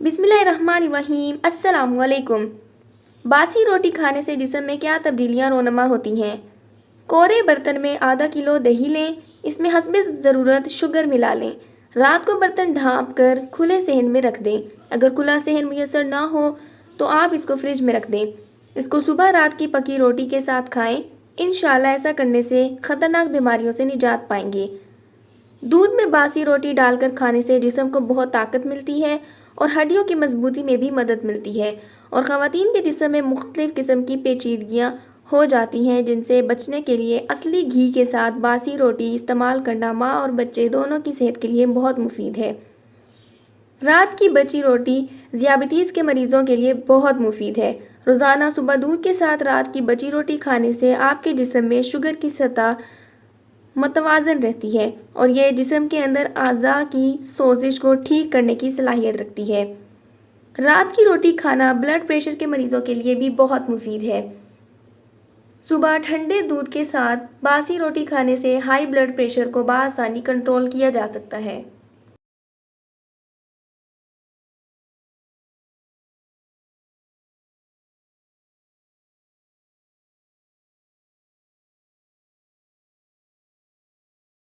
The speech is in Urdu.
بسم اللہ الرحمن الرحیم۔ السلام علیکم۔ باسی روٹی کھانے سے جسم میں کیا تبدیلیاں رونما ہوتی ہیں؟ کورے برتن میں آدھا کلو دہی لیں، اس میں حسب ضرورت شوگر ملا لیں۔ رات کو برتن ڈھانپ کر کھلے صحن میں رکھ دیں۔ اگر کھلا صحن میسر نہ ہو تو آپ اس کو فریج میں رکھ دیں۔ اس کو صبح رات کی پکی روٹی کے ساتھ کھائیں۔ انشاءاللہ ایسا کرنے سے خطرناک بیماریوں سے نجات پائیں گے۔ دودھ میں باسی روٹی ڈال کر کھانے سے جسم کو بہت طاقت ملتی ہے اور ہڈیوں کی مضبوطی میں بھی مدد ملتی ہے، اور خواتین کے جسم میں مختلف قسم کی پیچیدگیاں ہو جاتی ہیں جن سے بچنے کے لیے اصلی گھی کے ساتھ باسی روٹی استعمال کرنا ماں اور بچے دونوں کی صحت کے لیے بہت مفید ہے۔ رات کی بچی روٹی ذیابیطیز کے مریضوں کے لیے بہت مفید ہے۔ روزانہ صبح دودھ کے ساتھ رات کی بچی روٹی کھانے سے آپ کے جسم میں شوگر کی سطح متوازن رہتی ہے اور یہ جسم کے اندر اعضاء کی سوزش کو ٹھیک کرنے کی صلاحیت رکھتی ہے۔ رات کی روٹی کھانا بلڈ پریشر کے مریضوں کے لیے بھی بہت مفید ہے۔ صبح ٹھنڈے دودھ کے ساتھ باسی روٹی کھانے سے ہائی بلڈ پریشر کو بآسانی کنٹرول کیا جا سکتا ہے۔